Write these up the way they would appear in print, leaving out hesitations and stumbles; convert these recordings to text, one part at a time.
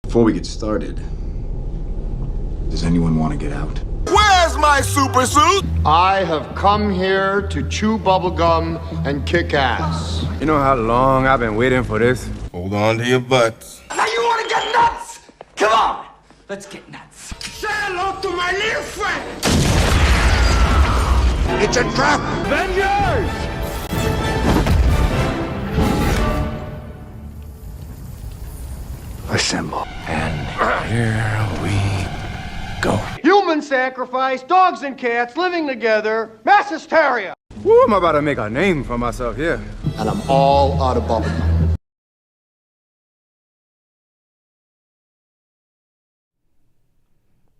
Before we get started, does anyone want to get out? Where's my super suit? I have come here to chew bubblegum and kick ass. You know how long I've been waiting for this? Hold on to your butts. Now you want to get nuts? Come on, let's get nuts. Say hello to my little friend. It's a trap. Avengers! Assemble. Here we go. Human sacrifice, dogs and cats living together, mass hysteria. Woo, I'm about to make a name for myself here. And I'm all out of bubblegum.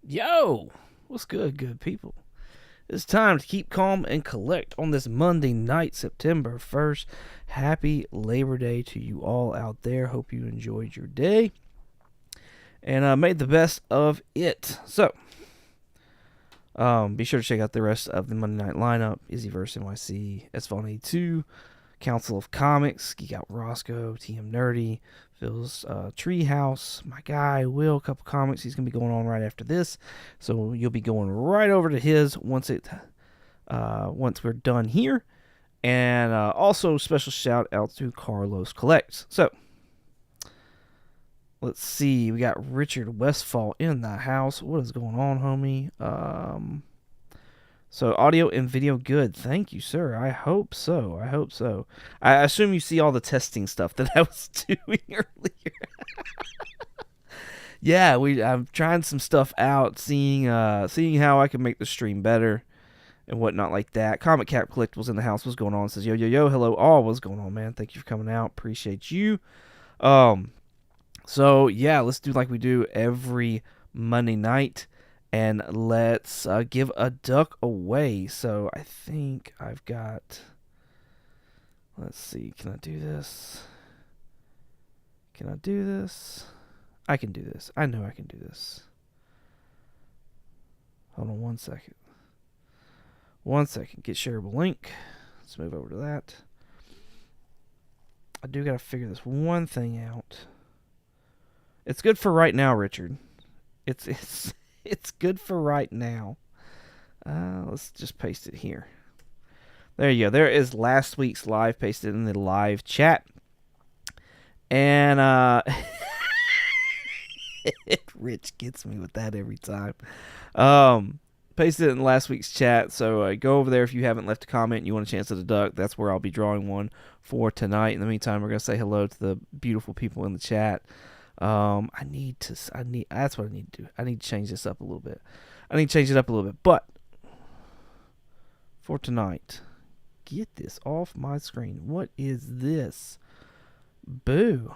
Yo, what's good people? It's time to keep calm and collect on this Monday night, September 1st. Happy Labor Day to you all out there. Hope you enjoyed your day and made the best of it. So, be sure to check out the rest of the Monday night lineup. Izzyverse NYC, S82, Council of Comics, Geek Out Roscoe, TM Nerdy, Phil's Treehouse, my guy Will, a couple comics. He's gonna be going on right after this, so you'll be going right over to his once we're done here. And also special shout out to Carlos Collects. So let's see, we got Richard Westfall in the house. What is going on, homie? So audio and video good. Thank you, sir. I hope so. I assume you see all the testing stuff that I was doing earlier. Yeah, I'm trying some stuff out, seeing how I can make the stream better and whatnot like that. Comic Cap Collectibles in the house. What's going on? Says yo, hello all. What's going on, man? Thank you for coming out. Appreciate you. So yeah, let's do like we do every Monday night. And let's give a duck away. So I think I've got... Let's see. Can I do this? I can do this. I know I can do this. Hold on 1 second. 1 second. Get shareable link. Let's move over to that. I do got to figure this one thing out. It's good for right now, Richard. It's good for right now. Let's just paste it here. There you go. There is last week's live pasted in the live chat. And Rich gets me with that every time. Pasted it in last week's chat. So go over there if you haven't left a comment and you want a chance at a duck. That's where I'll be drawing one for tonight. In the meantime, we're going to say hello to the beautiful people in the chat. That's what I need to do. I need to change this up a little bit. But for tonight, get this off my screen. What is this? Boo.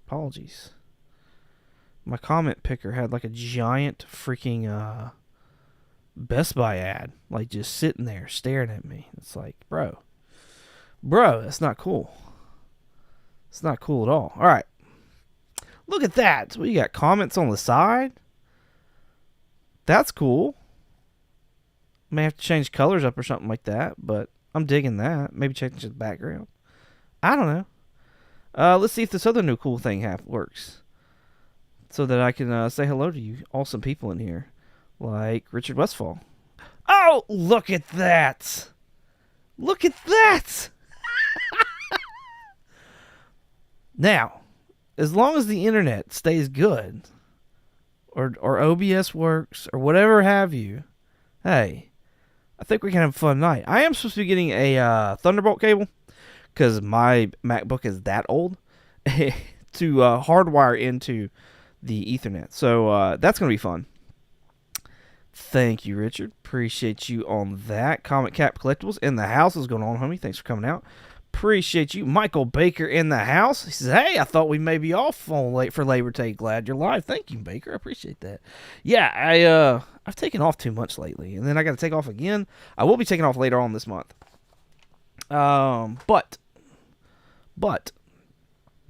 Apologies. My comment picker had like a giant freaking Best Buy ad, like just sitting there staring at me. It's like, bro, that's not cool. It's not cool at all. All right. Look at that. What, you got comments on the side? That's cool. May have to change colors up or something like that, but I'm digging that. Maybe change the background. I don't know. Let's see if this other new cool thing works. So that I can say hello to you awesome people in here. Like Richard Westfall. Oh, look at that. Look at that. Now, as long as the internet stays good, or OBS works, or whatever have you, hey, I think we can have a fun night. I am supposed to be getting a Thunderbolt cable, because my MacBook is that old, to hardwire into the Ethernet. So that's going to be fun. Thank you, Richard. Appreciate you on that. Comic Cap Collectibles in the house. What's going on, homie? Thanks for coming out. Appreciate you. Michael Baker in the house. He says, hey, I thought we may be off on late for Labor Day. Glad you're live. Thank you, Baker. I appreciate that. Yeah, I've taken off too much lately, and then I got to take off again. I will be taking off later on this month. But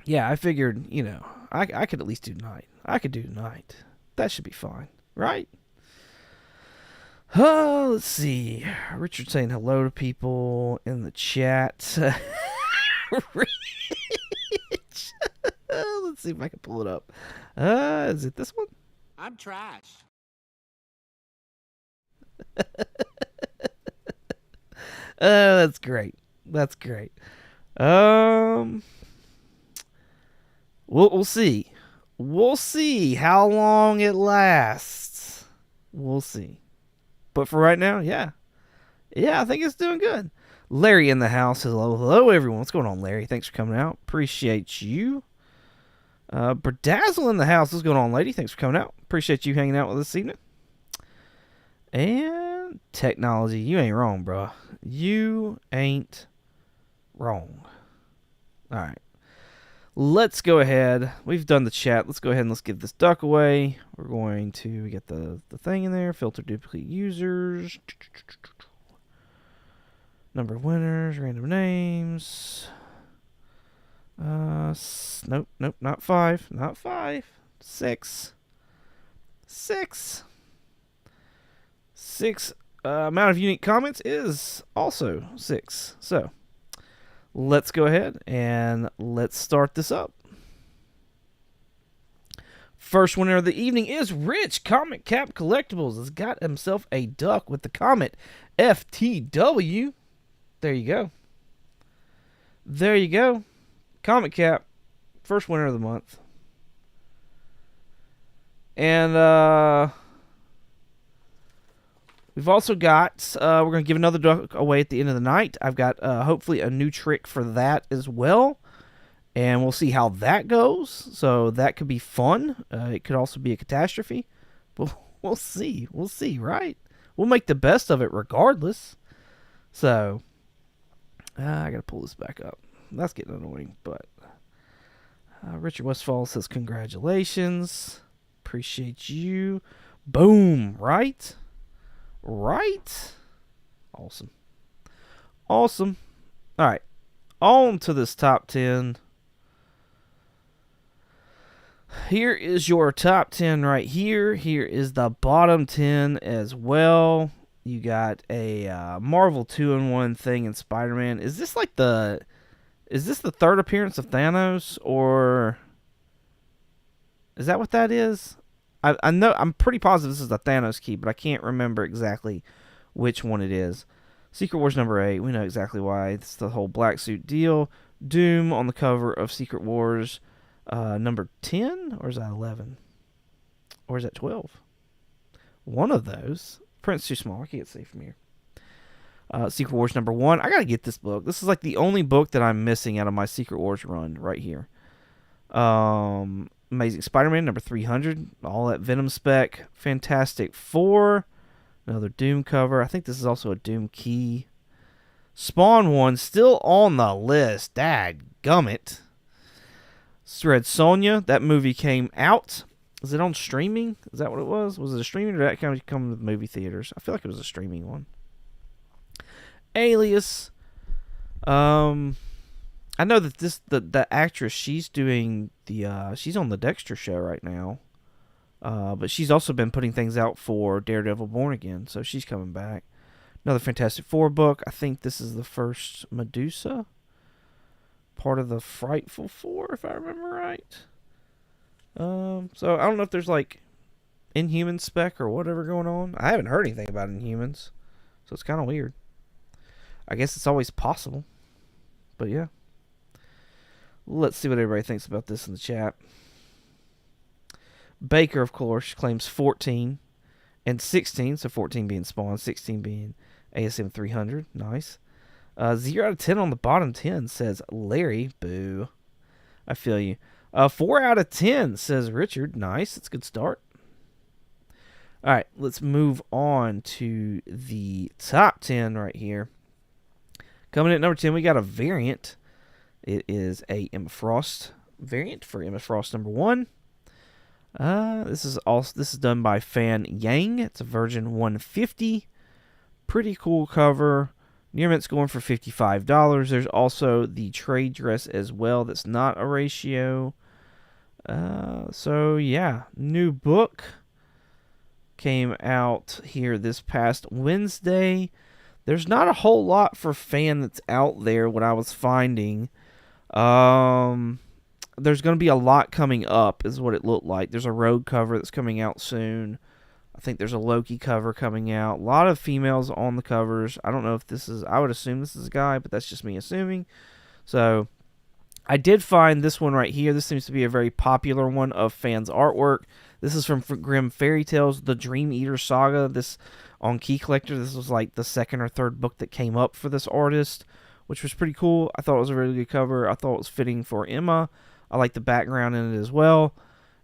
yeah, I figured, I could at least do night. I could do night. That should be fine, right? Let's see. Richard saying hello to people in the chat. Rich. Let's see if I can pull it up. Is it this one? I'm trash. That's great. That's great. We'll see. We'll see how long it lasts. We'll see. But for right now, yeah. Yeah, I think it's doing good. Larry in the house. Hello, hello, everyone. What's going on, Larry? Thanks for coming out. Appreciate you. Berdazzle in the house. What's going on, lady? Thanks for coming out. Appreciate you hanging out with us this evening. And technology. You ain't wrong, bro. You ain't wrong. All right. Let's go ahead. We've done the chat. Let's go ahead and let's give this duck away. We're going to get the thing in there. Filter duplicate users. Number of winners. Random names. Nope, not 5. Not 5. 6. 6. 6. Amount of unique comments is also 6. So, let's go ahead and let's start this up. First winner of the evening is Rich. Comet Cap Collectibles has got himself a duck with the Comet FTW. There you go. There you go. Comet Cap. First winner of the month. And, we've also got, we're going to give another duck away at the end of the night. I've got, hopefully, a new trick for that as well. And we'll see how that goes. So that could be fun. It could also be a catastrophe. But we'll see. We'll see, right? We'll make the best of it regardless. So, I got to pull this back up. That's getting annoying, but Richard Westfall says, congratulations. Appreciate you. Boom, right? Right? Awesome. Awesome. All right. On to this top 10. Here is your top 10 right here. Here is the bottom 10 as well. You got a Marvel 2-in-1 thing in Spider-Man. Is this like the... Is this the third appearance of Thanos, or is that what that is? I know, I'm pretty positive this is the Thanos key, but I can't remember exactly which one it is. Secret Wars number 8, we know exactly why. It's the whole black suit deal. Doom on the cover of Secret Wars number 10, or is that 11? Or is that 12? One of those. Print's too small, I can't see from here. Secret Wars number 1. I gotta get this book. This is like the only book that I'm missing out of my Secret Wars run right here. Amazing Spider-Man number 300. All that Venom spec. Fantastic Four. Another Doom cover. I think this is also a Doom key. Spawn 1 still on the list. Dadgummit. Red Sonja. That movie came out. Is it on streaming? Is that what it was? Was it a streaming, or did that come to the movie theaters? I feel like it was a streaming one. Alias. I know that the actress, she's doing she's on the Dexter show right now. But she's also been putting things out for Daredevil Born Again, so she's coming back. Another Fantastic Four book. I think this is the first Medusa. Part of the Frightful Four, if I remember right. So I don't know if there's like Inhuman spec or whatever going on. I haven't heard anything about Inhumans, so it's kind of weird. I guess it's always possible. But yeah. Let's see what everybody thinks about this in the chat. Baker, of course, claims 14 and 16. So 14 being Spawn, 16 being ASM 300. Nice. 0 out of 10 on the bottom 10 says Larry. Boo. I feel you. 4 out of 10 says Richard. Nice. That's a good start. All right. Let's move on to the top 10 right here. Coming in at number 10, we got a variant. It is a Emma Frost variant for Emma Frost number 1. This is done by Fan Yang. It's a Virgin 150. Pretty cool cover. Near Mint's going for $55. There's also the trade dress as well. That's not a ratio. So yeah, new book came out here this past Wednesday. There's not a whole lot for Fan that's out there, what I was finding. There's going to be a lot coming up, is what it looked like. There's a Rogue cover that's coming out soon. I think there's a Loki cover coming out. A lot of females on the covers. I don't know if this is... I would assume this is a guy, but that's just me assuming. So, I did find this one right here. This seems to be a very popular one of fans' artwork. This is from Grimm Fairy Tales, The Dream Eater Saga. This on Key Collector. This was like the second or third book that came up for this artist, which was pretty cool. I thought it was a really good cover. I thought it was fitting for Emma. I like the background in it as well.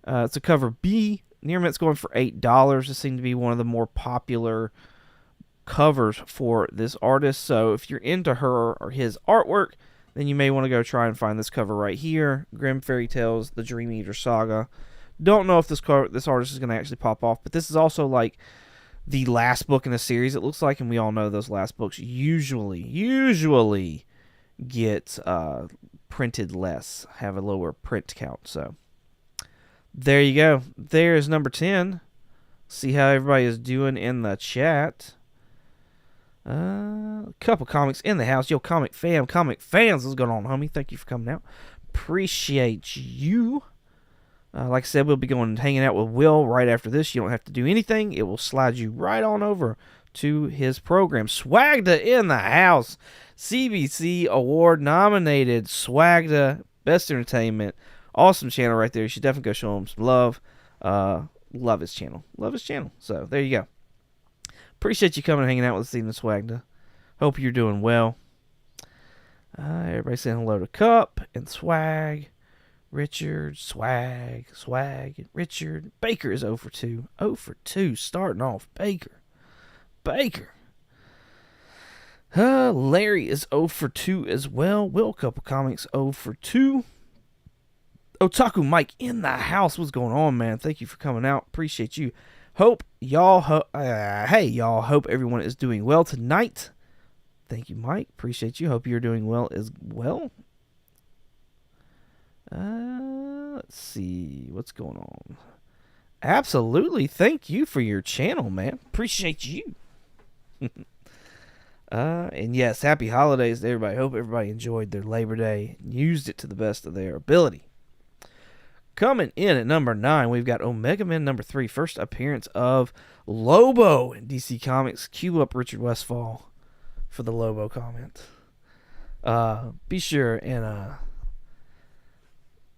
It's a cover B. Near Mint's going for $8. This seemed to be one of the more popular covers for this artist. So if you're into her or his artwork, then you may want to go try and find this cover right here. Grimm Fairy Tales, The Dream Eater Saga. Don't know if this artist is going to actually pop off, but this is also like the last book in a series, it looks like, and we all know those last books usually get printed less, have a lower print count. So there you go. There is number 10. See how everybody is doing in the chat. A couple comics in the house. Yo, comic fans, what's going on, homie? Thank you for coming out. Appreciate you. Like I said, we'll be going and hanging out with Will right after this. You don't have to do anything. It will slide you right on over to his program. Swagda in the house. CBC Award nominated. Swagda, Best Entertainment. Awesome channel right there. You should definitely go show him some love. Love his channel. So, there you go. Appreciate you coming and hanging out with us, Steven Swagda. Hope you're doing well. Everybody saying hello to Cup and Swag. Richard, Swag, and Richard. Baker is 0 for 2. 0 for 2 starting off. Baker. Larry is 0 for 2 as well. Will Couple Comics 0 for 2. Otaku Mike in the house. What's going on, man? Thank you for coming out. Appreciate you. Hope y'all, hope everyone is doing well tonight. Thank you, Mike. Appreciate you. Hope you're doing well as well. Let's see what's going on. Absolutely. Thank you for your channel, man. Appreciate you. And yes, happy holidays to everybody. Hope everybody enjoyed their Labor Day and used it to the best of their ability. Coming in at number 9, we've got Omega Men number 3. First appearance of Lobo in DC Comics. Cue up Richard Westfall for the Lobo comment. Be sure and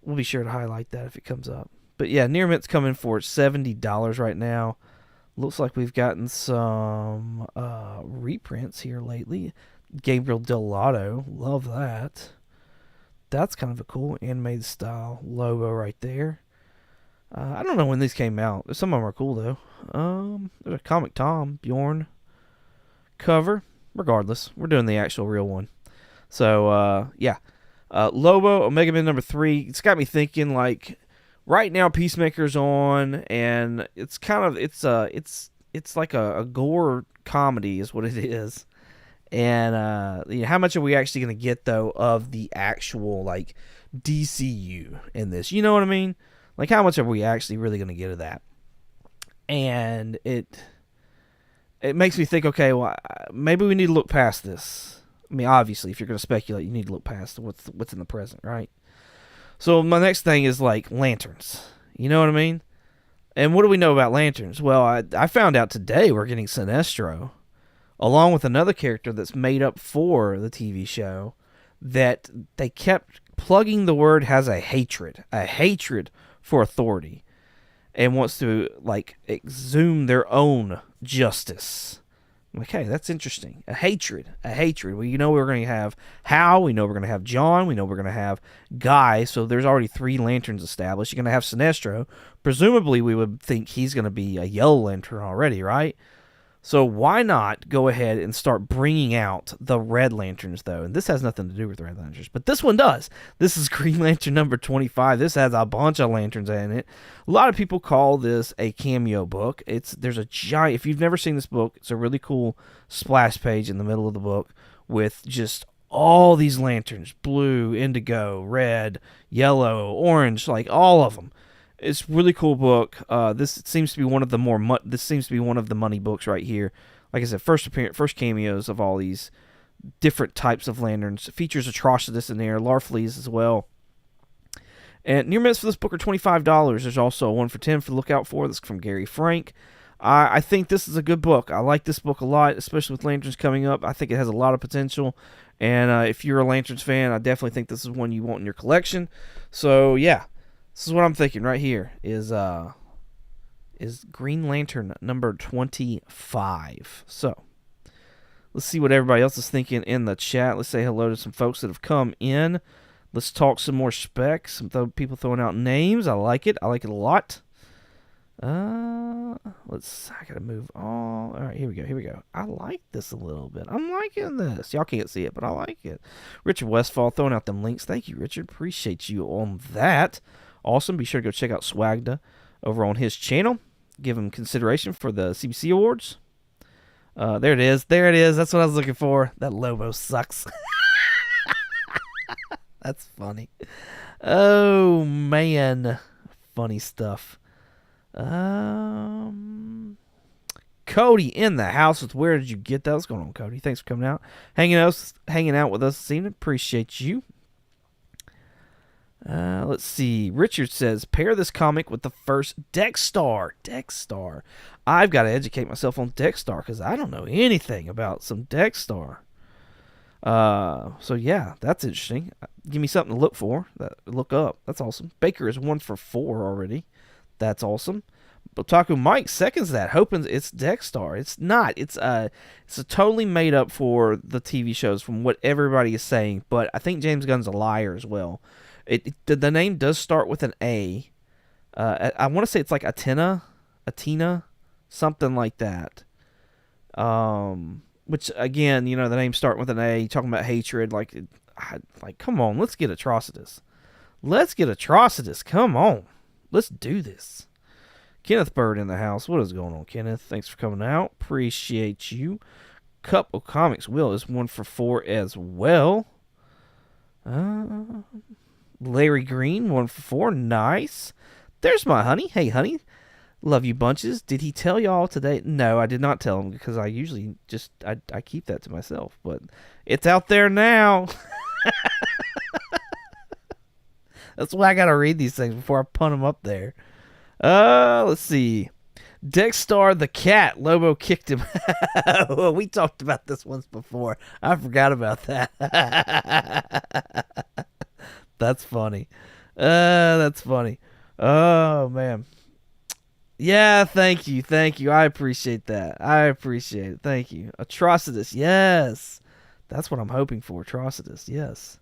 we'll be sure to highlight that if it comes up. But yeah, Near Mint's coming for $70 right now. Looks like we've gotten some reprints here lately. Gabriel Dell'Otto, love that. That's kind of a cool animated style Lobo right there. I don't know when these came out. Some of them are cool though. There's a Comic Tom Bjorn cover. Regardless, we're doing the actual real one. So yeah. Lobo, Omega Man number 3. It's got me thinking, like, right now Peacemaker's on, and it's kind of it's like a gore comedy is what it is. And how much are we actually going to get though of the actual like DCU in this? You know what I mean? Like, how much are we actually really going to get of that? And it makes me think, okay, well, maybe we need to look past this. I mean, obviously, if you're going to speculate, you need to look past what's in the present, right? So my next thing is, like, lanterns. You know what I mean? And what do we know about lanterns? Well, I found out today we're getting Sinestro, along with another character that's made up for the TV show, that they kept plugging the word has a hatred for authority, and wants to, like, exhume their own justice. I'm like, hey, that's interesting. A hatred. Well, you know we're going to have Hal. We know we're going to have John. We know we're going to have Guy. So there's already 3 lanterns established. You're going to have Sinestro. Presumably, we would think he's going to be a Yellow Lantern already, right? So why not go ahead and start bringing out the Red Lanterns, though? And this has nothing to do with Red Lanterns, but this one does. This is Green Lantern number 25. This has a bunch of lanterns in it. A lot of people call this a cameo book. There's a giant, if you've never seen this book, it's a really cool splash page in the middle of the book with just all these lanterns: blue, indigo, red, yellow, orange, like all of them. It's a really cool book. This seems to be one of the money books right here. Like I said, first cameos of all these different types of lanterns. It features Atrocitus in there, Larfleeze as well. And near mints for this book are $25. There's also a 1 for 10 for the lookout for. That's from Gary Frank. I think this is a good book. I like this book a lot, especially with Lanterns coming up. I think it has a lot of potential. And if you're a Lanterns fan, I definitely think this is one you want in your collection. So, yeah. This is what I'm thinking right here is Green Lantern number 25. So, let's see what everybody else is thinking in the chat. Let's say hello to some folks that have come in. Let's talk some more specs. Some people throwing out names. I like it. I like it a lot. I gotta move on. All right, here we go. I like this a little bit. I'm liking this. Y'all can't see it, but I like it. Richard Westfall throwing out them links. Thank you, Richard. Appreciate you on that. Awesome. Be sure to go check out Swagda over on his channel. Give him consideration for the CBC Awards. There it is. That's what I was looking for. That Lobo sucks. That's funny. Oh, man. Funny stuff. Cody in the house with Where Did You Get That? What's going on, Cody? Thanks for coming out. Hanging out with us this evening. Appreciate you. Let's see. Richard says, pair this comic with the first Dexstar. Dexstar. I've got to educate myself on Dexstar because I don't know anything about some Dexstar. So yeah, that's interesting. Give me something to look up. That's awesome. Baker is 1 for 4 already. That's awesome. Botaku Mike seconds that, hoping it's Dexstar. It's not. It's a totally made up for the TV shows from what everybody is saying. But I think James Gunn's a liar as well. The name does start with an A. I want to say it's like Atina, something like that. Which again, the names start with an A. Talking about hatred, like come on, let's get Atrocitus. Come on, let's do this. Kenneth Bird in the house. What is going on, Kenneth? Thanks for coming out. Appreciate you. Cup of Comics Will is 1 for 4 as well. Larry Green, 1 for 4. Nice. There's my honey. Hey, honey. Love you bunches. Did he tell y'all today? No, I did not tell him because I usually just, I keep that to myself. But it's out there now. That's why I got to read these things before I punt them up there. Let's see. Dexstar the cat. Lobo kicked him. We talked about this once before. I forgot about that. That's funny. That's funny. Oh, man. Yeah, thank you. I appreciate that. Thank you. Atrocitus, yes. That's what I'm hoping for. Atrocitus, yes.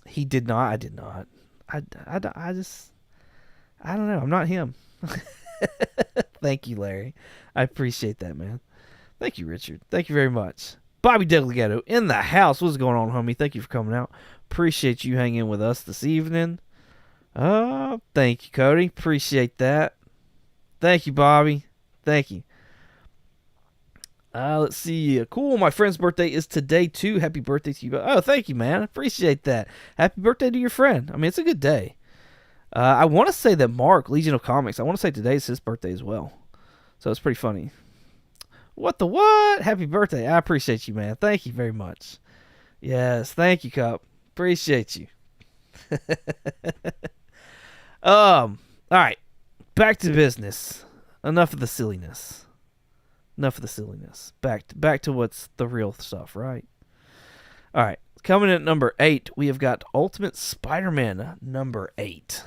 He did not. I did not. I don't know. I'm not him. Thank you, Larry. I appreciate that, man. Thank you, Richard. Thank you very much. Bobby Delgado in the house. What's going on, homie? Thank you for coming out. Appreciate you hanging with us this evening. Thank you, Cody. Appreciate that. Thank you, Bobby. Thank you. Let's see. Cool. My friend's birthday is today, too. Happy birthday to you. Oh, thank you, man. Appreciate that. Happy birthday to your friend. I mean, it's a good day. I want to say that Mark, Legion of Comics, I want to say today's his birthday as well. So it's pretty funny. What the what? Happy birthday. I appreciate you, man. Thank you very much. Yes. Thank you, Cup. Appreciate you. All right. Back to business. Enough of the silliness. Back to what's the real stuff, right? All right. Coming in at number 8, we have got Ultimate Spider-Man number 8.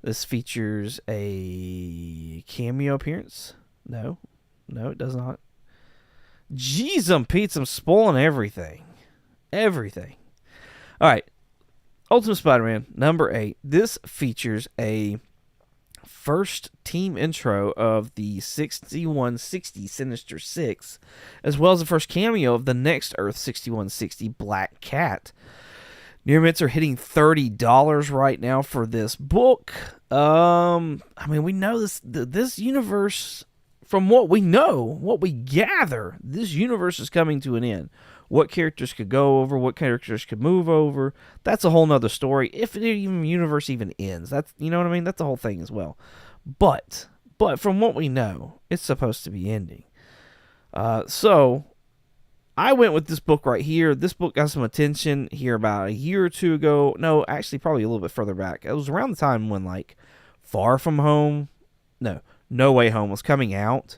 This features a cameo appearance. No, it does not. Jeez, Pete, I'm spoiling everything. All right. Ultimate Spider-Man number 8. This features a first team intro of the 6160 Sinister Six, as well as the first cameo of the next Earth 6160 Black Cat. Near mints are hitting $30 right now for this book. I mean, we know this universe, from what we know, what we gather, this universe is coming to an end. What characters could go over, what characters could move over, that's a whole nother story. If the universe even ends, that's, you know what I mean? That's the whole thing as well. But from what we know, it's supposed to be ending. So I went with this book right here. This book got some attention here about a year or two ago. No, actually, probably a little bit further back. It was around the time when, like, No Way Home was coming out.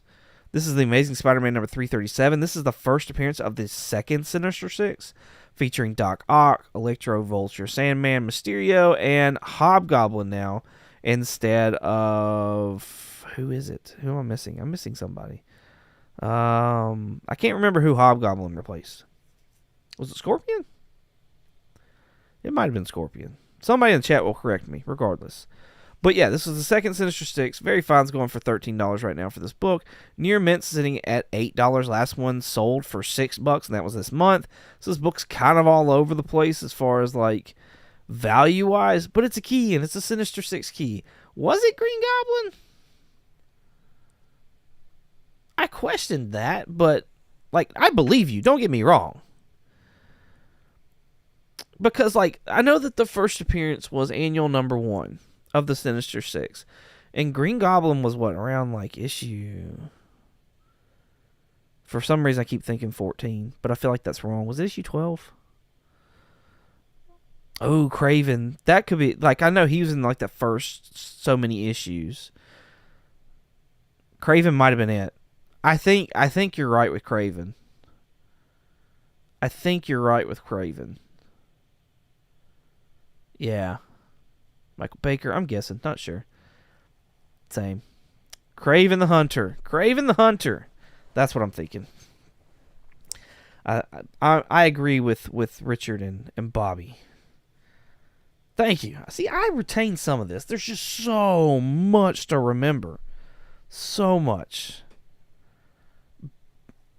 This is The Amazing Spider-Man number 337. This is the first appearance of the second Sinister Six, featuring Doc Ock, Electro, Vulture, Sandman, Mysterio, and Hobgoblin now, instead of... Who is it? Who am I missing? I'm missing somebody. I can't remember who Hobgoblin replaced. Was it Scorpion? It might have been Scorpion. Somebody in the chat will correct me, regardless. But yeah, this is the second Sinister Six. Very Fine's going for $13 right now for this book. Near Mint's sitting at $8. Last one sold for $6, and that was this month. So this book's kind of all over the place as far as, like, value-wise. But it's a key, and it's a Sinister Six key. Was it Green Goblin? I questioned that, but, like, I believe you. Don't get me wrong. Because, like, I know that the first appearance was annual number 1 of the Sinister Six. And Green Goblin was, what, around, like, issue... For some reason, I keep thinking 14, but I feel like that's wrong. Was it issue 12? Oh, Kraven. That could be... Like, I know he was in, like, the first so many issues. Kraven might have been it. I think you're right with Kraven. Yeah. Michael Baker, I'm guessing. Not sure. Same. Kraven the Hunter. That's what I'm thinking. I agree with Richard and Bobby. Thank you. See, I retained some of this. There's just so much to remember. So much.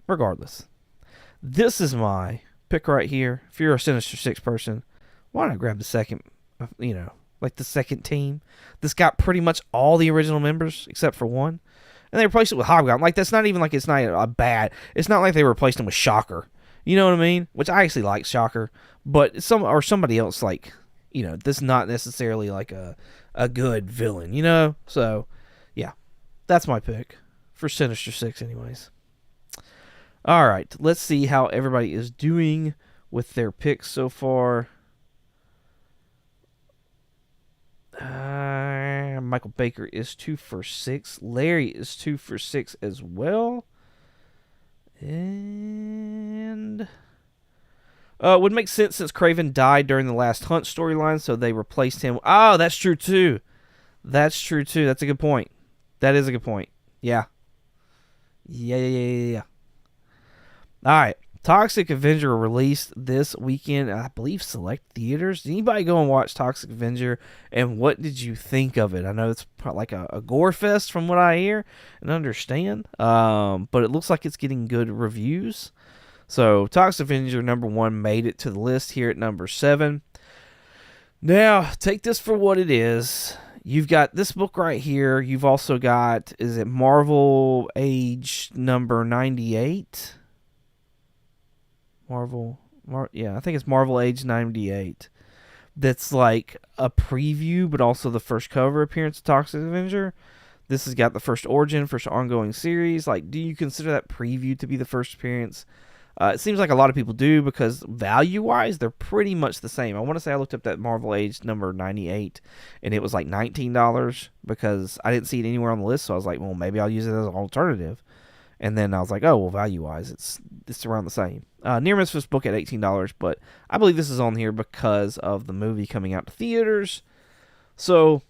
Regardless, this is my pick right here. If you're a Sinister Six person, why not grab the second, like the second team? This got pretty much all the original members except for one, and they replaced it with Hobgoblin. Like, that's not even like it's not a bad. It's not like they replaced him with Shocker. You know what I mean? Which I actually like Shocker, but somebody else, like, this is not necessarily like a good villain. So yeah, that's my pick for Sinister Six, anyways. All right, let's see how everybody is doing with their picks so far. Michael Baker is 2 for 6. Larry is 2 for 6 as well. And would make sense since Kraven died during the last Hunt storyline, so they replaced him. Oh, that's true too. That's a good point. That is a good point. Yeah. Yeah. All right, Toxic Avenger released this weekend, I believe, select theaters. Did anybody go and watch Toxic Avenger, and what did you think of it? I know it's like a gore fest from what I hear and understand, but it looks like it's getting good reviews. So Toxic Avenger number 1 made it to the list here at number 7. Now, take this for what it is. You've got this book right here. You've also got, is it Marvel Age number 98? I think it's Marvel Age 98. That's like a preview, but also the first cover appearance of Toxic Avenger. This has got the first origin, first ongoing series. Like, do you consider that preview to be the first appearance? It seems like a lot of people do, because value-wise, they're pretty much the same. I want to say I looked up that Marvel Age number 98, and it was like $19, because I didn't see it anywhere on the list, so I was like, well, maybe I'll use it as an alternative. And then I was like, oh, well, value-wise, it's around the same. Near Misfits book at $18, but I believe this is on here because of the movie coming out to theaters. So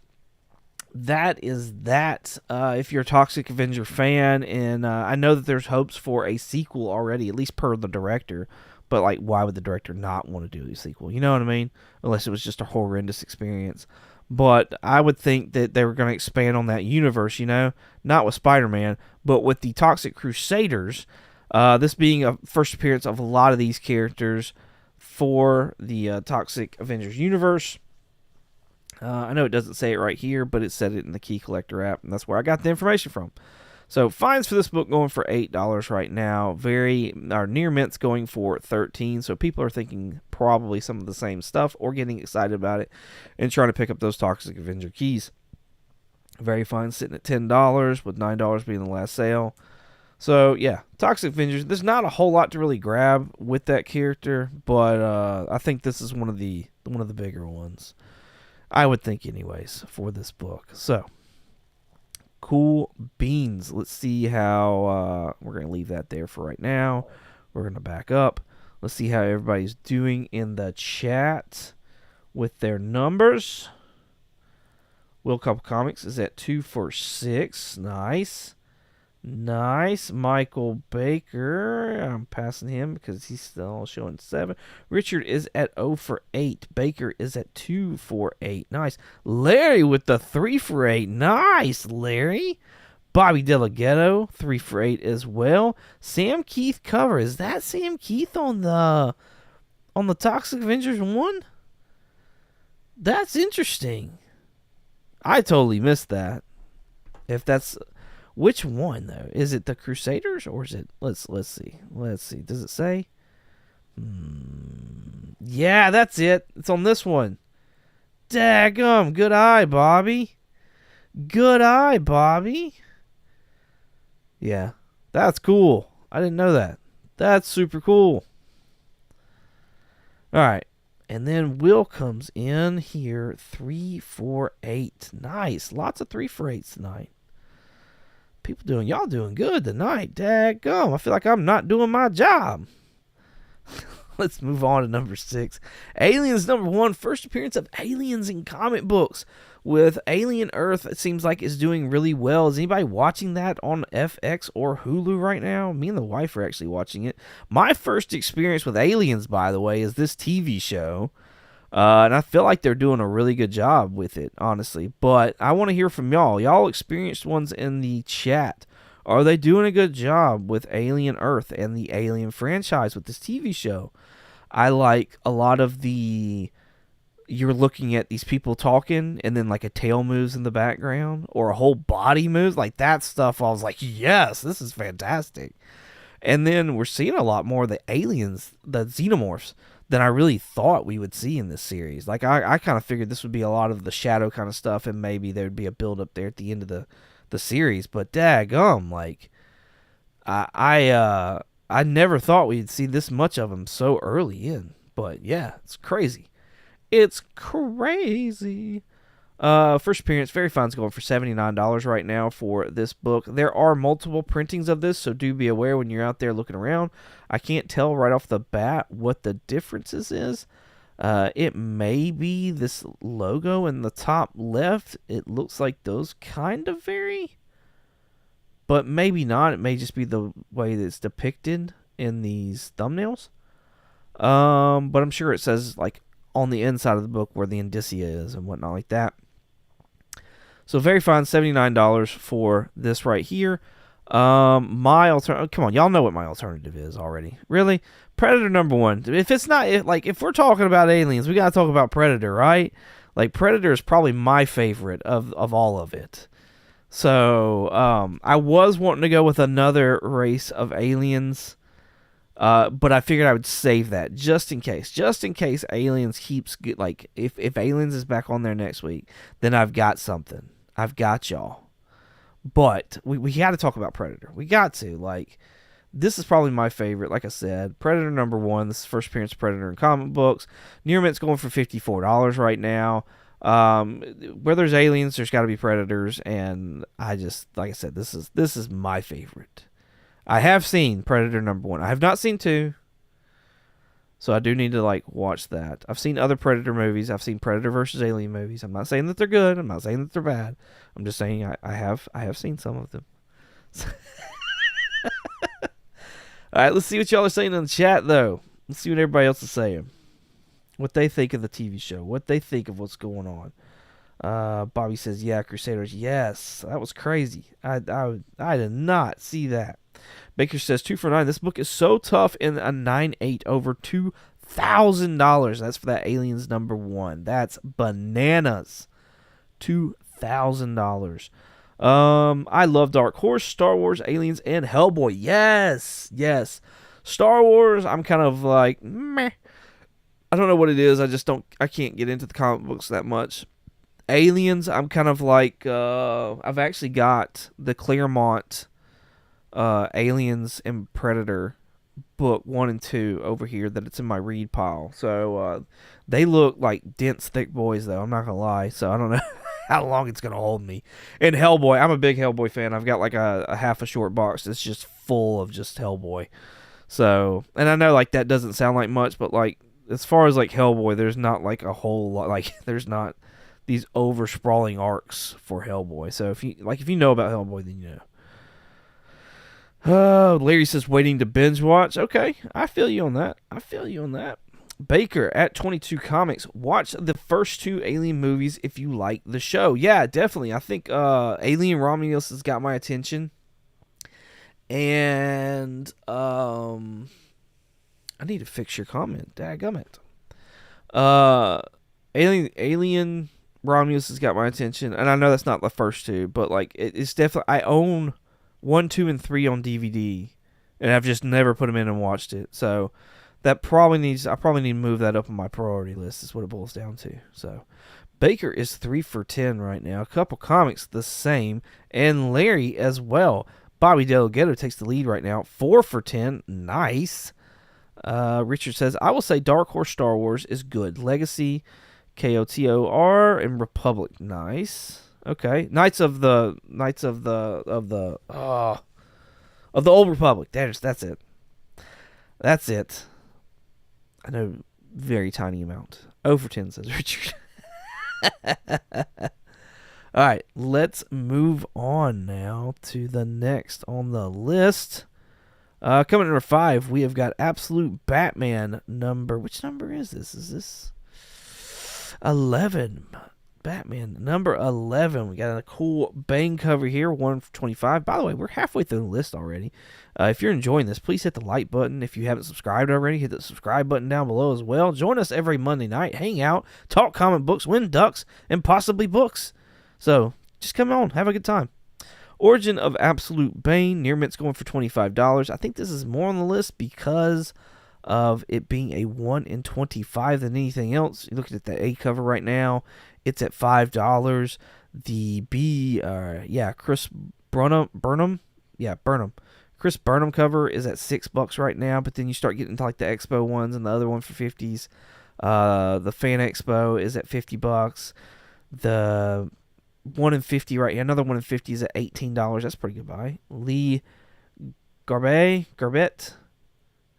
that is that. If you're a Toxic Avenger fan, and I know that there's hopes for a sequel already, at least per the director. But, like, why would the director not want to do a sequel? You know what I mean? Unless it was just a horrendous experience. But I would think that they were going to expand on that universe, not with Spider-Man, but with the Toxic Crusaders. This being a first appearance of a lot of these characters for the Toxic Avengers universe. I know it doesn't say it right here, but it said it in the Key Collector app, and that's where I got the information from. So fines for this book going for $8 right now. Near Mint's going for $13. So people are thinking probably some of the same stuff, or getting excited about it and trying to pick up those Toxic Avenger keys. Very Fine sitting at $10, with $9 being the last sale. So yeah, Toxic Avengers. There's not a whole lot to really grab with that character, but I think this is one of the bigger ones. I would think, anyways, for this book. So cool beans. Let's see how we're gonna leave that there for right now. We're gonna back up. Let's see how everybody's doing in the chat with their numbers. Will Couple Comics is at 246. Nice. Nice. Michael Baker. I'm passing him because he's still showing 7. Richard is at 0 for 8. Baker is at 2 for 8. Nice. Larry with the 3 for 8. Nice, Larry. Bobby Delgado, 3 for 8 as well. Sam Keith cover. Is that Sam Keith on the Toxic Avengers 1? That's interesting. I totally missed that. If that's which one though? Is it the Crusaders or is it? Let's see. Let's see. Does it say? Yeah, that's it. It's on this one. Daggum. Good eye, Bobby. Good eye, Bobby. Yeah, that's cool. I didn't know that. That's super cool. All right. And then Will comes in here, 3 for 8. Nice. Lots of 3 for 8s tonight. Y'all doing good tonight. Daggum. I feel like I'm not doing my job. Let's move on to number 6. Aliens number 1. First appearance of aliens in comic books. With Alien Earth, it seems like it's doing really well. Is anybody watching that on FX or Hulu right now? Me and the wife are actually watching it. My first experience with aliens, by the way, is this TV show. And I feel like they're doing a really good job with it, honestly. But I want to hear from y'all. Y'all experienced ones in the chat. Are they doing a good job with Alien Earth and the Alien franchise with this TV show? I like a lot of the... You're looking at these people talking, and then like a tail moves in the background, or a whole body moves. Like that stuff, I was like, yes, this is fantastic. And then we're seeing a lot more of the aliens, the xenomorphs, than I really thought we would see in this series. Like I kind of figured this would be a lot of the shadow kind of stuff, and maybe there would be a build up there at the end of the series. But daggum, like I never thought we'd see this much of them so early in. But yeah, it's crazy. It's crazy. First appearance, Very Fine's going for $79 right now for this book. There are multiple printings of this, so do be aware when you're out there looking around. I can't tell right off the bat what the differences is. It may be this logo in the top left. It looks like those kind of vary, but maybe not. It may just be the way that it's depicted in these thumbnails. But I'm sure it says like on the inside of the book where the indicia is and whatnot like that. So Very Fine, $79 for this right here. My alternative, come on, y'all know what my alternative is already. Really? Predator number 1. If it's not, if we're talking about aliens, we got to talk about Predator, right? Like Predator is probably my favorite of all of it. So I was wanting to go with another race of aliens. But I figured I would save that just in case aliens keeps like if aliens is back on there next week, then I've got something. I've got y'all. But we got to talk about Predator. We got to. Like, this is probably my favorite. Like I said, Predator number 1. This is first appearance of Predator in comic books. Near Mint's going for $54 right now. Where there's aliens, there's got to be predators, and I just, like I said, this is my favorite. I have seen Predator number 1. I have not seen 2. So I do need to like watch that. I've seen other Predator movies. I've seen Predator versus Alien movies. I'm not saying that they're good. I'm not saying that they're bad. I'm just saying I have seen some of them. All right, let's see what y'all are saying in the chat though. Let's see what everybody else is saying. What they think of the TV show. What they think of what's going on. Bobby says, yeah, Crusaders. Yes, that was crazy. I did not see that. Baker says 2 for 9. This book is so tough in a 9.8, over $2,000. That's for that Aliens number 1. That's bananas. $2,000. I love Dark Horse, Star Wars, Aliens, and Hellboy. Yes. Star Wars, I'm kind of like meh. I don't know what it is. I can't get into the comic books that much. Aliens, I'm kind of like I've actually got the Claremont Aliens and Predator book 1 and 2 over here that it's in my read pile. So they look like dense, thick boys, though. I'm not gonna lie. So I don't know how long it's gonna hold me. And Hellboy, I'm a big Hellboy fan. I've got like a half a short box that's just full of just Hellboy. So, and I know like that doesn't sound like much, but like as far as like Hellboy, there's not like a whole lot. Like there's not these over sprawling arcs for Hellboy. So if you know about Hellboy, then you know. Larry says waiting to binge watch. Okay, I feel you on that. Baker at 22 Comics. Watch the first 2 Alien movies if you like the show. Yeah, definitely. I think Alien Romulus has got my attention. And I need to fix your comment. Dadgummit. Alien Romulus has got my attention, and I know that's not the first 2, but like it's definitely I own 1, 2, and 3 on DVD, and I've just never put them in and watched it. So that I probably need to move that up on my priority list. Is what it boils down to. So Baker is 3 for 10 right now. A couple comics the same, and Larry as well. Bobby Delgado takes the lead right now. 4 for 10. Nice. Richard says, I will say Dark Horse Star Wars is good. Legacy, KOTOR, and Republic. Nice. Okay. Knights of the Old Republic. That's it. That's it. I know, very tiny amount. 0 for 10, says Richard. All right, let's move on now to the next on the list. Coming at number 5, we have got Absolute Batman number. Which number is this? Is this 11? Batman number 11. We got a cool Bane cover here, 1 for 25. By the way, we're halfway through the list already. If you're enjoying this, please hit the like button. If you haven't subscribed already, hit the subscribe button down below as well. Join us every Monday night. Hang out, talk comic books, win ducks, and possibly books. So just come on, have a good time. Origin of Absolute Bane. Near Mint's going for $25. I think this is more on the list because of it being a 1 in 25 than anything else. You're looking at the A cover right now. It's at $5. The B, Chris Burnham. Chris Burnham cover is at $6 right now, but then you start getting into like the Expo ones and the other one for 50s. The Fan Expo is at $50. The 1 in 50 right here, another 1 in 50 is at $18. That's pretty good buy. Lee Garbett,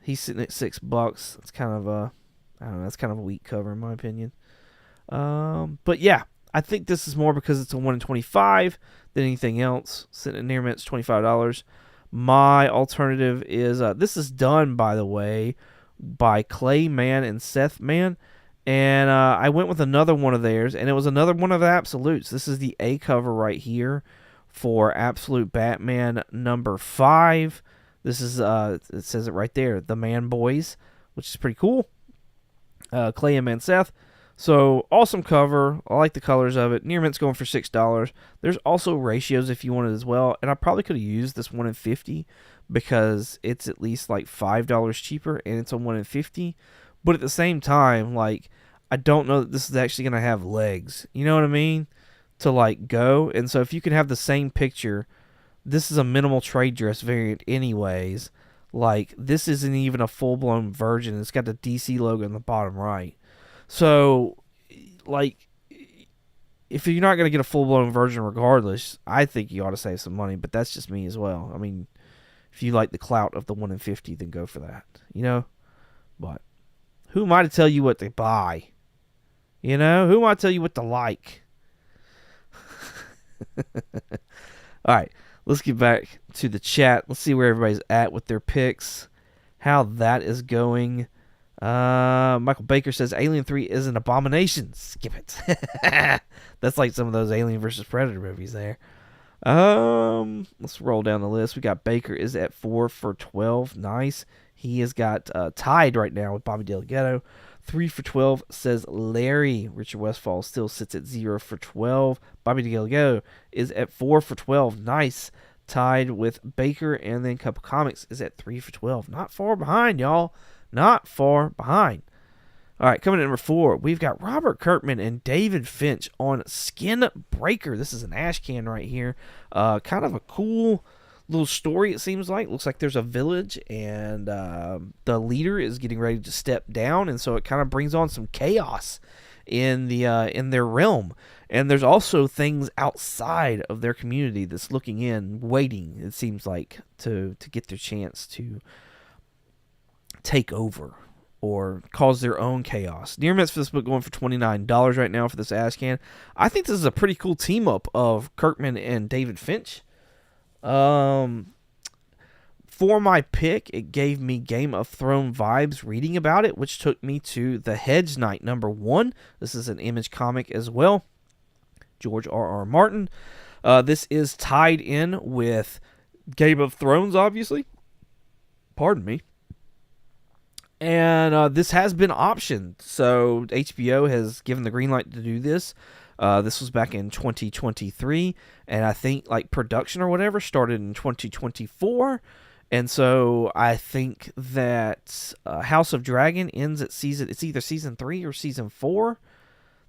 he's sitting at $6. It's kind of that's kind of a weak cover in my opinion. But yeah, I think this is more because it's a 1 in 25 than anything else. Sitting at Near Mint's $25. My alternative is this is done, by the way, by Clay Mann and Seth Mann. And I went with another one of theirs, and it was another one of the Absolutes. This is the A cover right here for Absolute Batman number 5. This is, it says it right there, The Man Boys, which is pretty cool. Clay and Seth. So, awesome cover. I like the colors of it. Near Mint's going for $6. There's also ratios if you want it as well. And I probably could have used this 1 in 50 because it's at least like $5 cheaper, and it's a 1 in 50. But at the same time, like, I don't know that this is actually going to have legs. You know what I mean? To, like, go. And so if you can have the same picture, this is a minimal trade dress variant anyways. Like, this isn't even a full-blown version. It's got the DC logo in the bottom right. So, like, if you're not going to get a full-blown version regardless, I think you ought to save some money. But that's just me as well. I mean, if you like the clout of the 1 in 50, then go for that. You know? But who am I to tell you what to buy? You know? Who am I to tell you what to like? All right. Let's get back to the chat. Let's see where everybody's at with their picks. How that is going. Michael Baker says Alien 3 is an abomination. Skip it. That's like some of those Alien versus Predator movies there. Let's roll down the list. We got Baker is at 4 for 12. Nice. He has got tied right now with Bobby Delgado. 3 for 12 says Larry. Richard Westfall still sits at 0 for 12. Bobby Delgado is at 4 for 12. Nice. Tied with Baker. And then Couple Comics is at 3 for 12. Not far behind, y'all. Not far behind. All right, coming at number 4, we've got Robert Kirkman and David Finch on Skin Breaker. This is an ash can right here. Kind of a cool little story, it seems like. Looks like there's a village, and the leader is getting ready to step down, and so it kind of brings on some chaos in their realm. And there's also things outside of their community that's looking in, waiting, it seems like, to get their chance to take over or cause their own chaos. Near Mitts for this book going for $29 right now for this ass can. I think this is a pretty cool team up of Kirkman and David Finch. For my pick, it gave me Game of Thrones vibes reading about it, which took me to The Hedge Knight #1. This is an Image comic as well. George R.R. Martin. This is tied in with Game of Thrones, obviously. Pardon me. And this has been optioned. So HBO has given the green light to do this. This was back in 2023. And I think like production or whatever started in 2024. And so I think that House of Dragon ends at it's either season 3 or season 4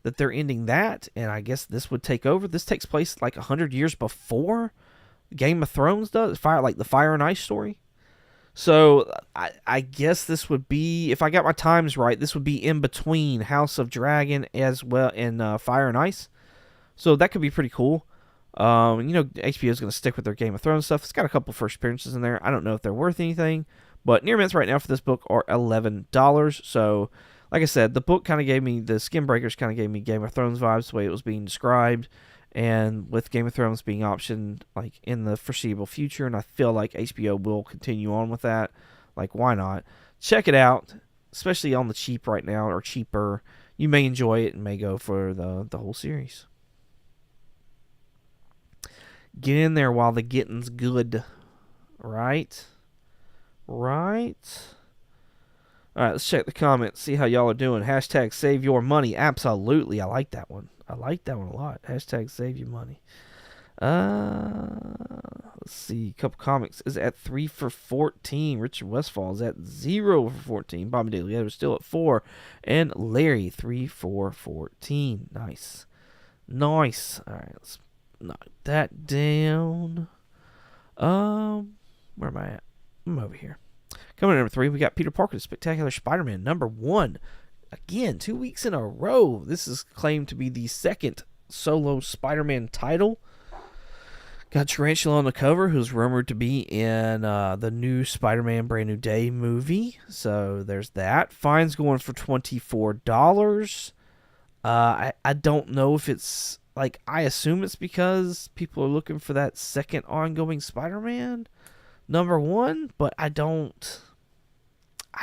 that they're ending that. And I guess this would take over. This takes place like 100 years before Game of Thrones does. Like the Fire and Ice story. So I guess this would be, if I got my times right, this would be in between House of Dragon as well and Fire and Ice. So that could be pretty cool. HBO is going to stick with their Game of Thrones stuff. It's got a couple first appearances in there. I don't know if they're worth anything, but near mints right now for this book are $11. So, like I said, the book kind of gave me, the Skin Breakers kind of gave me Game of Thrones vibes, the way it was being described. And with Game of Thrones being optioned like in the foreseeable future, and I feel like HBO will continue on with that, like why not? Check it out, especially on the cheap right now, or cheaper. You may enjoy it and may go for the whole series. Get in there while the getting's good, right? Right? All right, let's check the comments, see how y'all are doing. Hashtag save your money. Absolutely, I like that one. I like that one a lot. Hashtag save your money. Let's see. A couple comics is at 3 for 14. Richard Westfall is at 0 for 14. Bobby Daly is still at 4. And Larry, 3 for 14. Nice. Nice. All right, let's knock that down. Where am I at? I'm over here. Coming at number 3, we got Peter Parker, the Spectacular Spider-Man, #1. Again, 2 weeks in a row. This is claimed to be the second solo Spider-Man title. Got Tarantula on the cover, who's rumored to be in the new Spider-Man Brand New Day movie. So there's that. Fine's going for $24. I don't know if it's, like, I assume it's because people are looking for that second ongoing Spider-Man #1, but I don't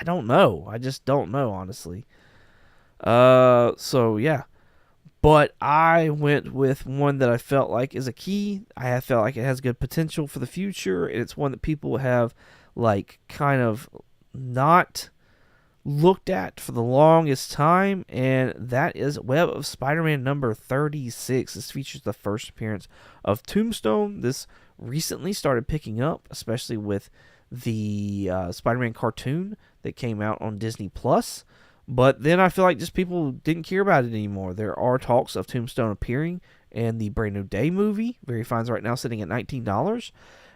know. I just don't know, honestly. So yeah, but I went with one that I felt like is a key. I felt like it has good potential for the future, and it's one that people have like kind of not looked at for the longest time, and that is Web of Spider-Man #36. This features the first appearance of Tombstone. This recently started picking up, especially with the Spider-Man cartoon that came out on Disney Plus. But then I feel like just people didn't care about it anymore. There are talks of Tombstone appearing in the Brand New Day movie. Very Fine's right now sitting at $19.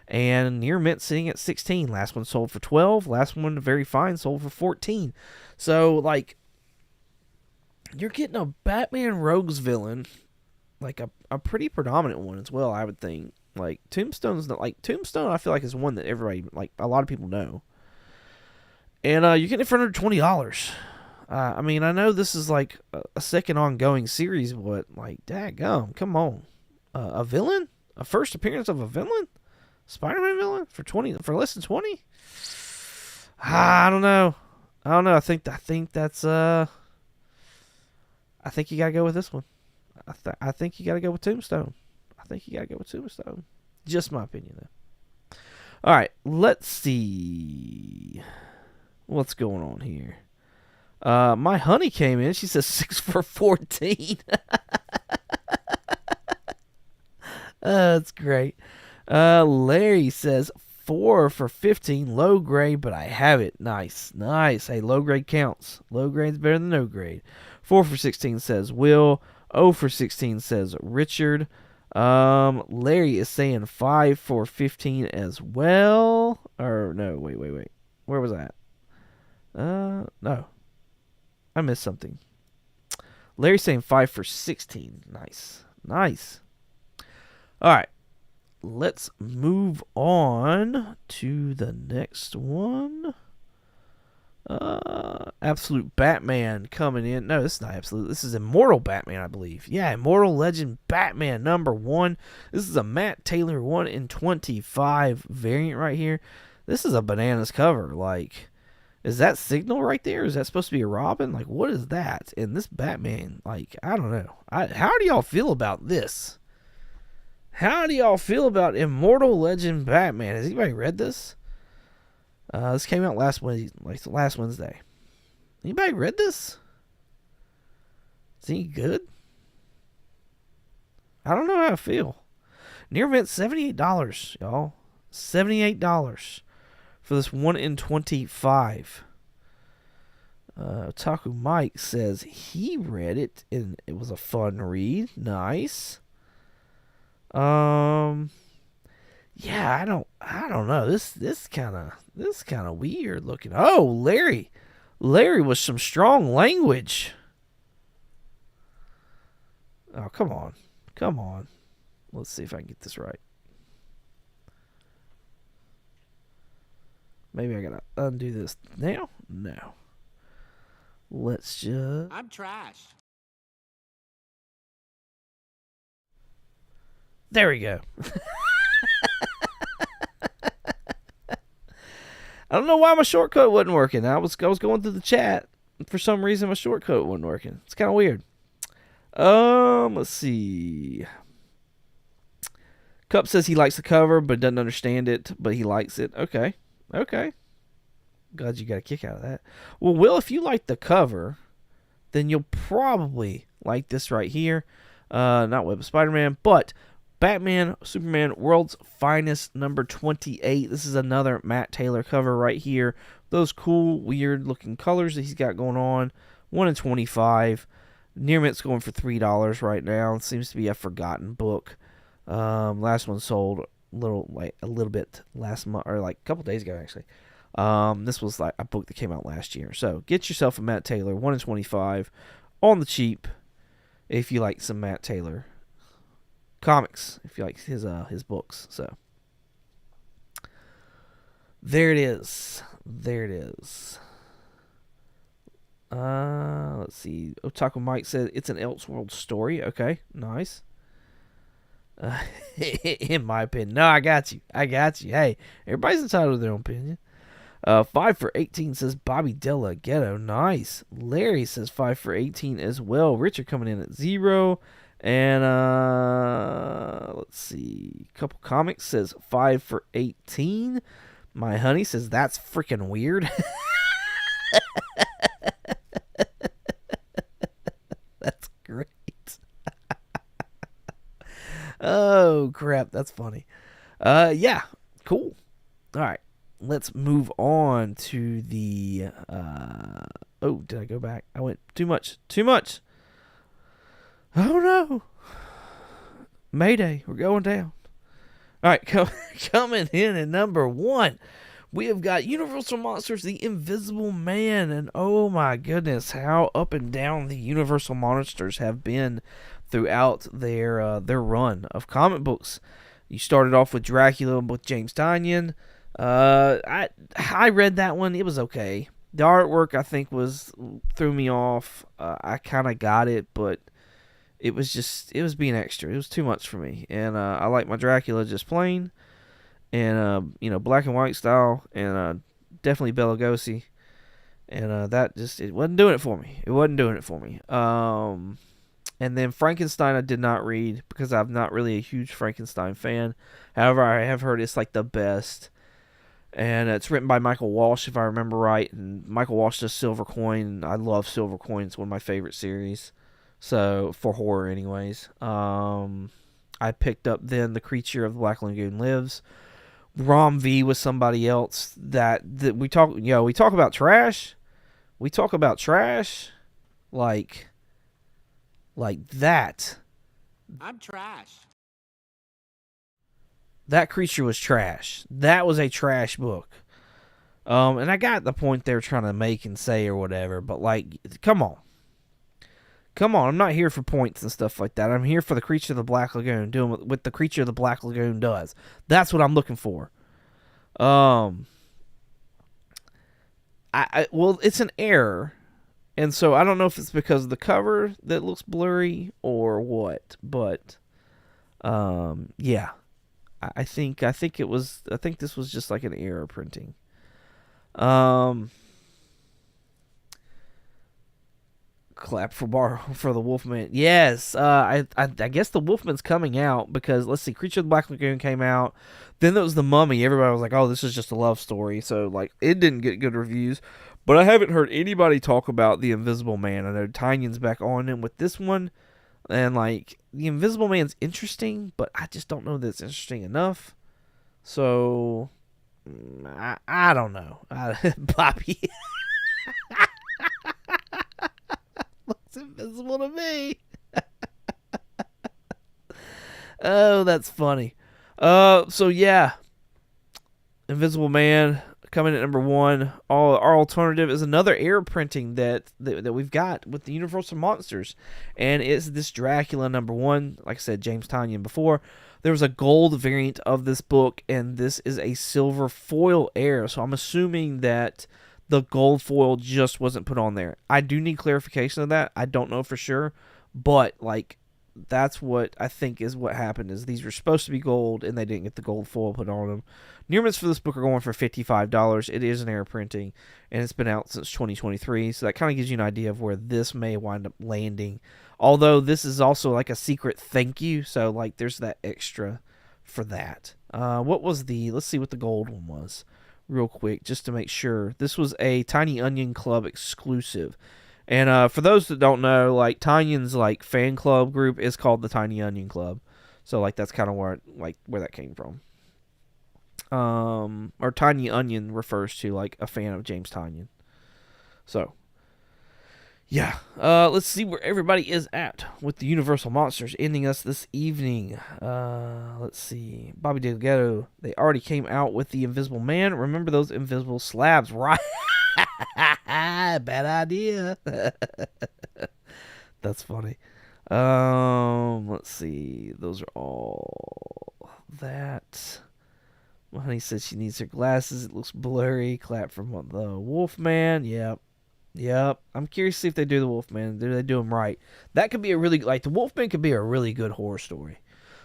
And Near Mint sitting at $16. Last one sold for $12. Last one, Very Fine, sold for $14. So, like, you're getting a Batman Rogues villain, like a pretty predominant one as well, I would think. Like, Tombstone's not, like, Tombstone I feel like is one that everybody, like, a lot of people know. And you're getting it for under $20. I mean, I know this is like a second ongoing series, but like, daggum, come on. A villain? A first appearance of a villain? Spider-Man villain? For less than 20? I don't know. I think that's I think you gotta go with this one. I think you gotta go with Tombstone. Just my opinion, though. All right, let's see what's going on here. My honey came in. She says 6 for 14. That's great. Larry says 4 for 15. Low grade, but I have it. Nice. Hey, low grade counts. Low grade's better than no grade. 4 for 16 says Will. 0 for 16 says Richard. Larry is saying 5 for 15 as well. Or no, wait. Where was that? No. I missed something. Larry's saying 5 for 16. Nice. All right. Let's move on to the next one. Absolute Batman coming in. No, this is not Absolute. This is Immortal Batman, I believe. Yeah, Immortal Legend Batman #1. This is a Matt Taylor 1 in 25 variant right here. This is a bananas cover. Like, is that Signal right there? Is that supposed to be a Robin? Like, what is that? And this Batman, like, I don't know. How do y'all feel about this? How do y'all feel about Immortal Legend Batman? Has anybody read this? This came out last Wednesday. Anybody read this? Is he good? I don't know how I feel. Near mint $78, y'all. $78 for this 1 in 25. Taku Mike says he read it and it was a fun read. Nice. Yeah, I don't know. This kind of weird looking. Oh, Larry was some strong language. Oh, come on. Let's see if I can get this right. Maybe I gotta undo this now. No. Let's just. I'm trash. There we go. I don't know why my shortcut wasn't working. I was going through the chat. For some reason, my shortcut wasn't working. It's kind of weird. Let's see. Cup says he likes the cover, but doesn't understand it, but he likes it. Okay. Glad you got a kick out of that. Well, Will, if you like the cover, then you'll probably like this right here. Not Web of Spider-Man, but Batman, Superman, World's Finest #28. This is another Matt Taylor cover right here. Those cool, weird-looking colors that he's got going on. 1 in 25. Near Mint's going for $3 right now. It seems to be a forgotten book. Last one sold a little bit last month, or like a couple days ago, actually. This was like a book that came out last year. So get yourself a Matt Taylor 1 in 25 on the cheap if you like some Matt Taylor comics, if you like his books. So there it is. Let's see. Otaku Mike said it's an Elseworld story. Okay, nice. In my opinion. No, I got you. Hey, everybody's entitled to their own opinion. 5 for 18 says Bobby Della Ghetto. Nice. Larry says 5 for 18 as well. Richard coming in at 0. And let's see. Couple Comics says 5 for 18. My Honey says that's freaking weird. That's great. Oh crap, that's funny. Yeah, cool. All right, let's move on to the. Oh, did I go back? I went too much. Oh no! Mayday, we're going down. All right, coming in at #1, we have got Universal Monsters: The Invisible Man, and oh my goodness, how up and down the Universal Monsters have been throughout their run of comic books. You started off with Dracula with James Tynion. I read that one; it was okay. The artwork I think threw me off. I kind of got it, but it was being extra. It was too much for me. And I like my Dracula just plain. And, black and white style. And definitely Bela Lugosi. And it wasn't doing it for me. And then Frankenstein I did not read because I'm not really a huge Frankenstein fan. However, I have heard it's like the best. And it's written by Michael Walsh, if I remember right. And Michael Walsh does Silver Coin. I love Silver Coin. It's one of my favorite series. So, for horror anyways. I picked up then The Creature of the Black Lagoon Lives. Rom V was somebody else that we talk about trash. We talk about trash like that. I'm trash. That creature was trash. That was a trash book. And I got the point they were trying to make and say or whatever, but like, come on. Come on, I'm not here for points and stuff like that. I'm here for the Creature of the Black Lagoon, doing what the Creature of the Black Lagoon does. That's what I'm looking for. Well, it's an error, and so I don't know if it's because of the cover that looks blurry or what, but yeah, I think this was just like an error printing. Clap for the Wolfman. Yes, I guess the Wolfman's coming out because, let's see, Creature of the Black Lagoon came out. Then there was The Mummy. Everybody was like, oh, this is just a love story. So, like, it didn't get good reviews. But I haven't heard anybody talk about The Invisible Man. I know Tynion's back on him with this one. And, like, The Invisible Man's interesting, but I just don't know that it's interesting enough. So, I don't know. Bobby. Looks invisible to me. Oh, that's funny. So yeah, Invisible Man coming at number 1. Our alternative is another error printing that we've got with the Universal Monsters, and it's this Dracula number 1. Like I said, James Tynion before. There was a gold variant of this book, and this is a silver foil error. So I'm assuming that the gold foil just wasn't put on there. I do need clarification of that. I don't know for sure, but like that's what I think is what happened. Is these were supposed to be gold and they didn't get the gold foil put on them. Nearments for this book are going for $55. It is an error printing, and it's been out since 2023. So that kind of gives you an idea of where this may wind up landing. Although this is also like a secret thank you, so like there's that extra for that. What was let's see what the gold one was real quick, just to make sure. This was a Tiny Onion Club exclusive. And for those that don't know, like Tynion's like fan club group is called the Tiny Onion Club. So like that's kind of where that came from. Or Tiny Onion refers to like a fan of James Tynion. So yeah, let's see where everybody is at with the Universal Monsters ending us this evening. Let's see. Bobby Delgado, they already came out with the Invisible Man. Remember those invisible slabs, right? Bad idea. That's funny. Let's see. Those are all that. My honey said she needs her glasses. It looks blurry. Clap from the Wolfman. Yep. I'm curious to see if they do the Wolfman. Do they do him right? That could be a really, like, the Wolfman could be a really good horror story.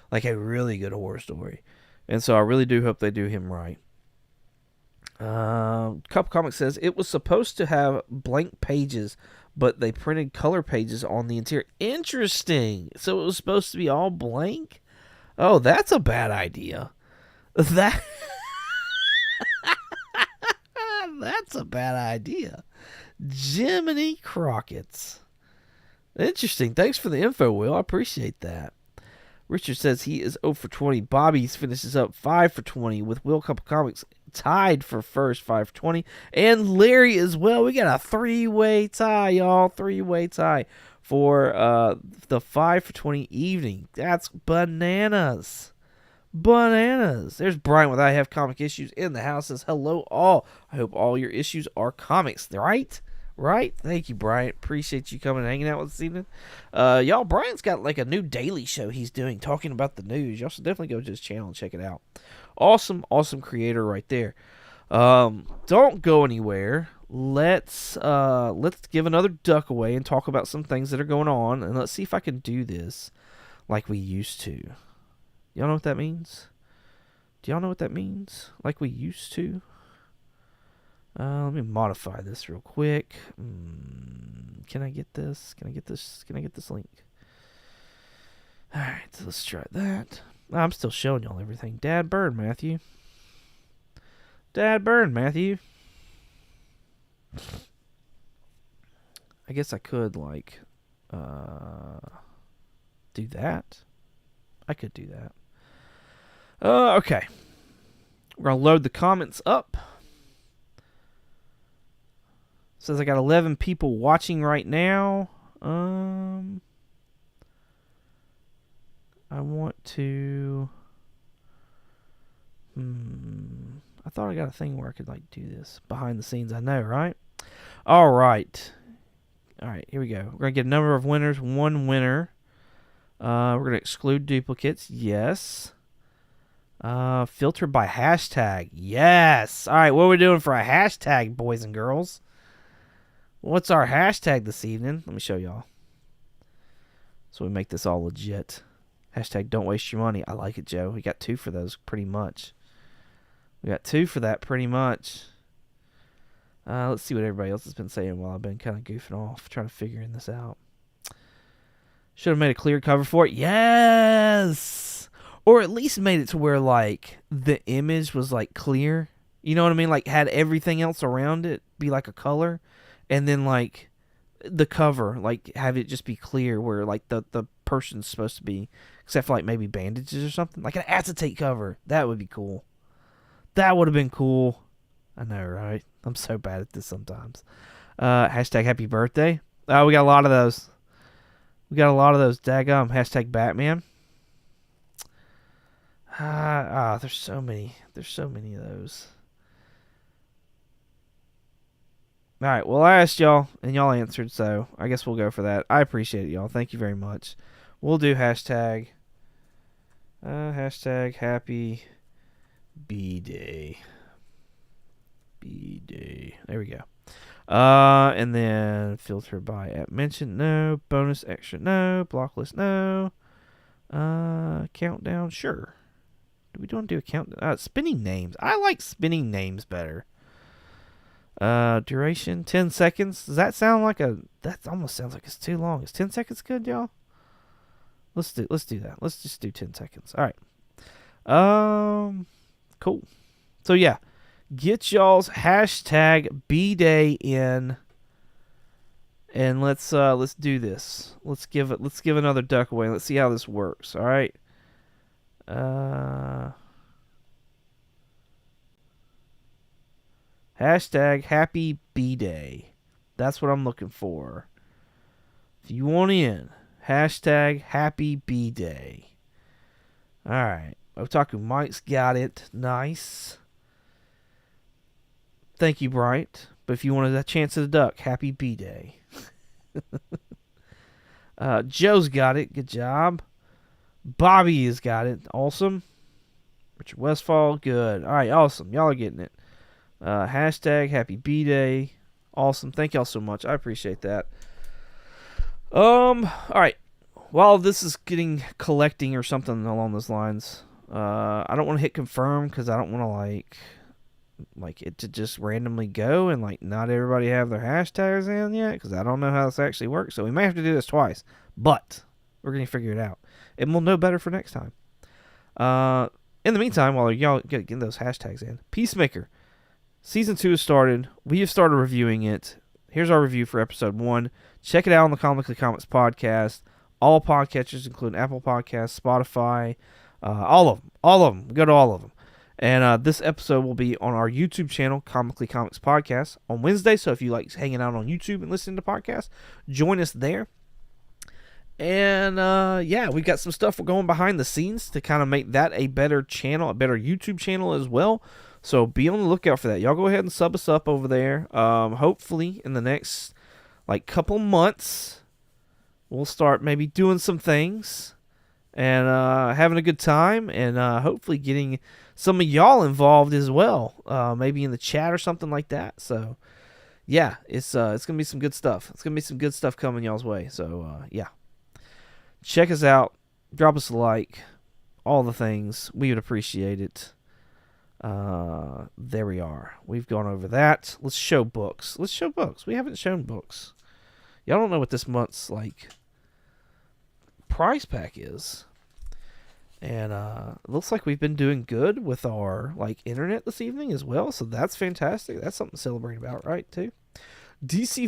Like, a really good horror story. And so I really do hope they do him right. Cup Comics says, it was supposed to have blank pages, but they printed color pages on the interior. Interesting. So it was supposed to be all blank? Oh, that's a bad idea. That's a bad idea. Jiminy Crockets. Interesting. Thanks for the info, Will. I appreciate that. Richard says he is 0 for 20. Bobby finishes up 5 for 20 with Will Cup of Comics tied for first, 5 for 20. And Larry as well. We got a 3-way tie, y'all. 3-way tie for the 5 for 20 evening. That's bananas. Bananas. There's Brian with I Have Comic Issues in the house. Says, hello all. I hope all your issues are comics. Right? Right? Thank you, Brian. Appreciate you coming and hanging out with us this evening. Y'all, Brian's got like a new daily show he's doing talking about the news. Y'all should definitely go to his channel and check it out. Awesome creator right there. Don't go anywhere. Let's give another duck away and talk about some things that are going on, and let's see if I can do this like we used to. Y'all know what that means? Do y'all know what that means? Like we used to? Let me modify this real quick. Can I get this? Can I get this link? Alright, so let's try that. I'm still showing y'all everything. Dad burn, Matthew. Dad burn, Matthew. I guess I could, like, do that. I could do that. Okay. We're going to load the comments up. Says I got 11 people watching right now. I want to I thought I got a thing where I could like do this behind the scenes. I know, right? All right. All right, here we go. We're going to get a number of winners. One winner. We're going to exclude duplicates. Yes. Filter by hashtag. Yes. All right, what are we doing for a hashtag, boys and girls? What's our hashtag this evening? Let me show y'all. So we make this all legit. Hashtag don't waste your money. I like it, Joe. We got 2 for those pretty much. We got 2 for that pretty much. Let's see what everybody else has been saying while I've been kind of goofing off, trying to figure this out. Should have made a clear cover for it. Yes! Or at least made it to where, like, the image was, like, clear. You know what I mean? Like, had everything else around it be, like, a color. And then, like, the cover, like, have it just be clear where, like, the person's supposed to be. Except for, like, maybe bandages or something. Like an acetate cover. That would be cool. That would have been cool. I know, right? I'm so bad at this sometimes. Hashtag happy birthday. Oh, we got a lot of those. Daggum. Hashtag Batman. There's so many. There's so many of those. All right, well, I asked y'all, and y'all answered, so I guess we'll go for that. I appreciate it, y'all. Thank you very much. We'll do hashtag happy B-Day. B-Day. There we go. And then filter by app mentioned, no. Bonus extra, no. Block list, no. Countdown, sure. Do we want to do a countdown? Spinning names. I like spinning names better. Duration, 10 seconds. Does that sound like that almost sounds like it's too long. Is 10 seconds good, y'all? Let's do that. Let's just do 10 seconds. All right. Cool. So yeah, get y'all's hashtag B-Day in, and let's do this. Let's give another duck away. Let's see how this works. All right. Hashtag happy B-Day. That's what I'm looking for. If you want in, hashtag happy B-Day. All right. Otaku Mike's got it. Nice. Thank you, Bright. But if you wanted a chance at a duck, happy B-Day. Joe's got it. Good job. Bobby has got it. Awesome. Richard Westfall. Good. All right. Awesome. Y'all are getting it. Hashtag happy B-Day. Awesome. Thank y'all so much. I appreciate that. All right. While this is collecting or something along those lines, I don't want to hit confirm because I don't want to like it to just randomly go and like not everybody have their hashtags in yet because I don't know how this actually works. So we may have to do this twice, but we're going to figure it out. And we'll know better for next time. In the meantime, while y'all getting those hashtags in, Peacemaker. Season 2 has started. We have started reviewing it. Here's our review for episode 1. Check it out on the Comically Comics podcast. All podcatchers, including Apple Podcasts, Spotify, all of them. Go to all of them. And this episode will be on our YouTube channel, Comically Comics Podcast, on Wednesday. So if you like hanging out on YouTube and listening to podcasts, join us there. And yeah, we've got some stuff we're going behind the scenes to kind of make that a better channel, a better YouTube channel as well. So be on the lookout for that. Y'all go ahead and sub us up over there. Hopefully in the next couple months, we'll start maybe doing some things and having a good time, and hopefully getting some of y'all involved as well. Maybe in the chat or something like that. So yeah, it's gonna be some good stuff. It's gonna be some good stuff coming y'all's way. So yeah, check us out. Drop us a like. All the things. We would appreciate it. There we are. We've gone over that. Let's show books. We haven't shown books. Y'all don't know what this month's prize pack is. And it looks like we've been doing good with our internet this evening as well. So that's fantastic. That's something to celebrate about, right, too? DC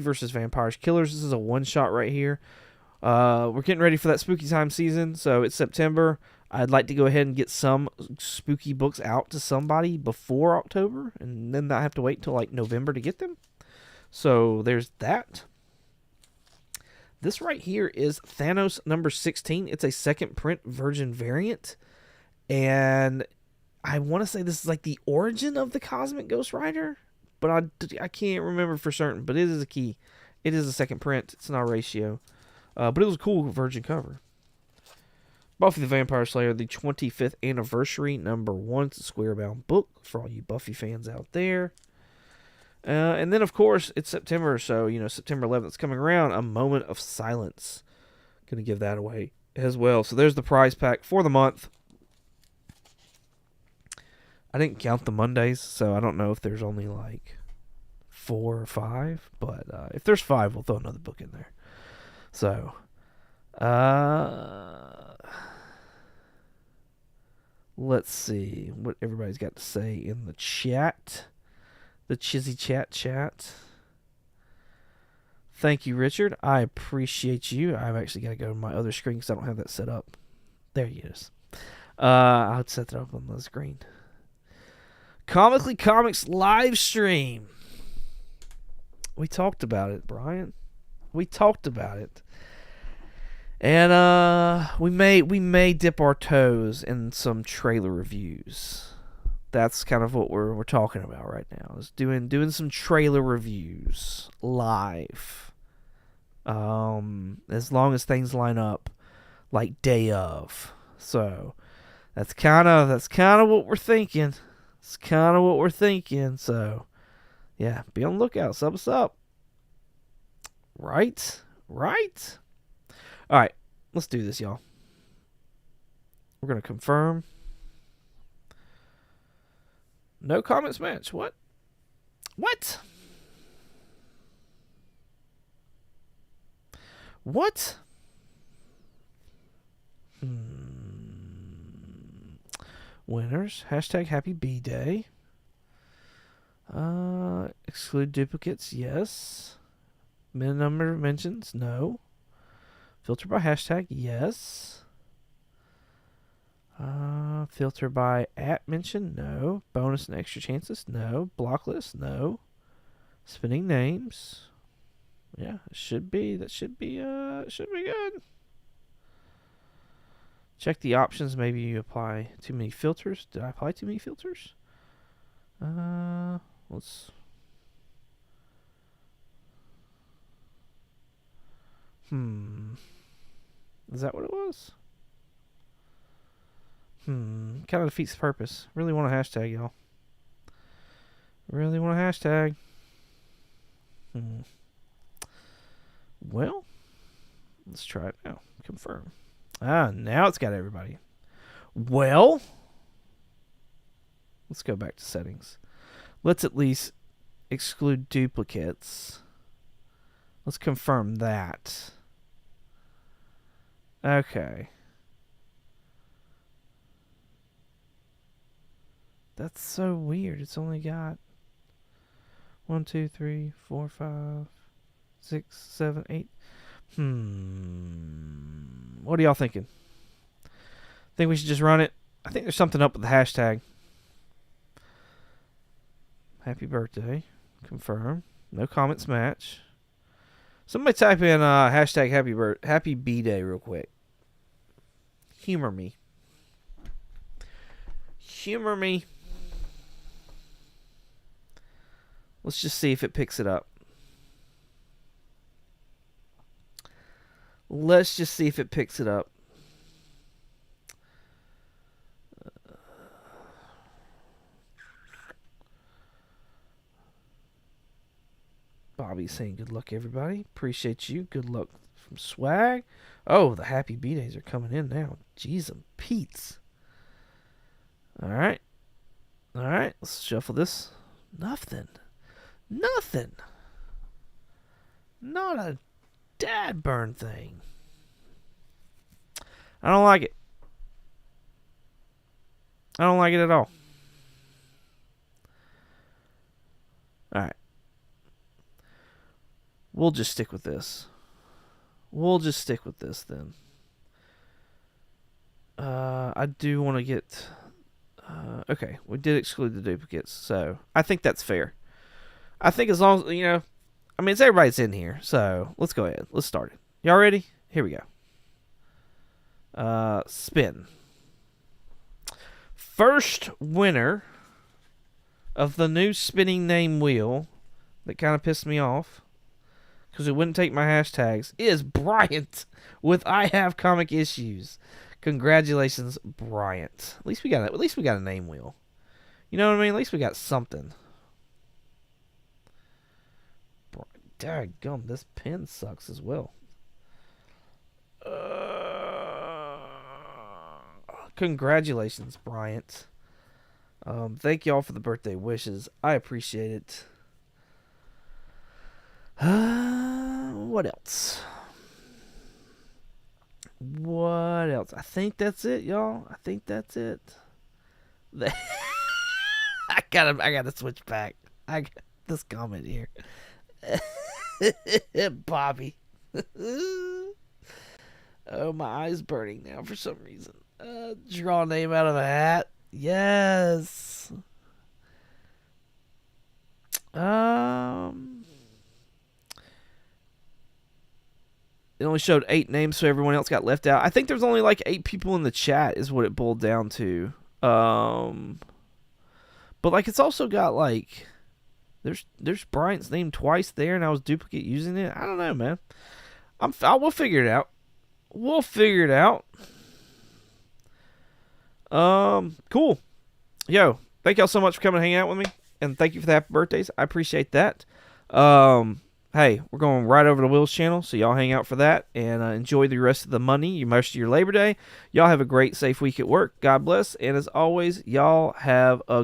versus Vampires Killers. This is a one-shot right here. We're getting ready for that spooky time season. So it's September. I'd like to go ahead and get some spooky books out to somebody before October, and then not have to wait until November to get them. So there's that. This right here is Thanos number 16. It's a second print Virgin variant, and I want to say this is like the origin of the Cosmic Ghost Rider, but I can't remember for certain. But it is a key. It is a second print. It's not a ratio. But it was a cool Virgin cover. Buffy the Vampire Slayer, the 25th anniversary, #1. It's a square-bound book for all you Buffy fans out there. And then, of course, it's September, so, September 11th is coming around. A Moment of Silence. Going to give that away as well. So there's the prize pack for the month. I didn't count the Mondays, so I don't know if there's only like 4 or 5. But if there's 5, we'll throw another book in there. So, let's see what everybody's got to say in the chat. The Chizzy chat. Thank you, Richard. I appreciate you. I've actually got to go to my other screen because I don't have that set up. There he is. I'll set that up on the screen. Comically Comics live stream. We talked about it, Brian. We talked about it. And we may dip our toes in some trailer reviews. That's kind of what we're talking about right now. Is doing some trailer reviews live. As long as things line up like day of. So that's kind of what we're thinking. It's kind of what we're thinking. So yeah, be on the lookout. Sub us up. Right? All right, let's do this, y'all. We're going to confirm. No comments match. What? What? Winners. Hashtag Happy B-Day. Exclude duplicates. Yes. Min number of mentions. No. Filter by hashtag. Yes. Filter by @mention. No. Bonus and extra chances. No. Block list. No. Spinning names. Yeah, it should be. That should be good. Check the options. Maybe you apply too many filters. Did I apply too many filters? Let's. Is that what it was? Kind of defeats the purpose. Really want a hashtag, y'all. Really want a hashtag. Well, let's try it now. Confirm. Now it's got everybody. Well, let's go back to settings. Let's at least exclude duplicates. Let's confirm that. Okay. That's so weird. It's only got 1, 2, 3, 4, 5, 6, 7, 8. What are y'all thinking? Think we should just run it? I think there's something up with the hashtag. Happy birthday. Confirm. No comments match. Somebody type in hashtag happy B-Day real quick. Humor me. Let's just see if it picks it up. Bobby's saying good luck, everybody. Appreciate you. Good luck from Swag. Oh, the happy B-Days are coming in now. Jeez and Pete's. All right. Let's shuffle this. Nothing. Not a dad burn thing. I don't like it. I don't like it at all. All right. We'll just stick with this. Then. I do want to get... okay, we did exclude the duplicates, so I think that's fair. I think as long as, it's everybody's in here, so let's go ahead. Let's start it. Y'all ready? Here we go. Spin. first winner of the new spinning name wheel that kind of pissed me off because it wouldn't take my hashtags is Bryant with I Have Comic Issues. Congratulations, Bryant. At least we got a name wheel. You know what I mean? At least we got something. Daggum, this pen sucks as well. Congratulations, Bryant. Thank y'all for the birthday wishes. I appreciate it. What else? What else? I think that's it, y'all. I think that's it. I gotta switch back. I got this comment here. Bobby. Oh, my eye's burning now for some reason. Draw a name out of a hat. Yes. It only showed 8 names, so everyone else got left out. I think there's only like 8 people in the chat is what it boiled down to. But like it's also got like there's Bryant's name twice there, and I was duplicate using it. I don't know, man. We'll figure it out. We'll figure it out. Cool. Yo, thank y'all so much for coming and hanging out with me, and thank you for the happy birthdays. I appreciate that. Hey, we're going right over to Will's channel, so y'all hang out for that and enjoy the rest of the money, most of your Labor Day. Y'all have a great, safe week at work. God bless, and as always, y'all have a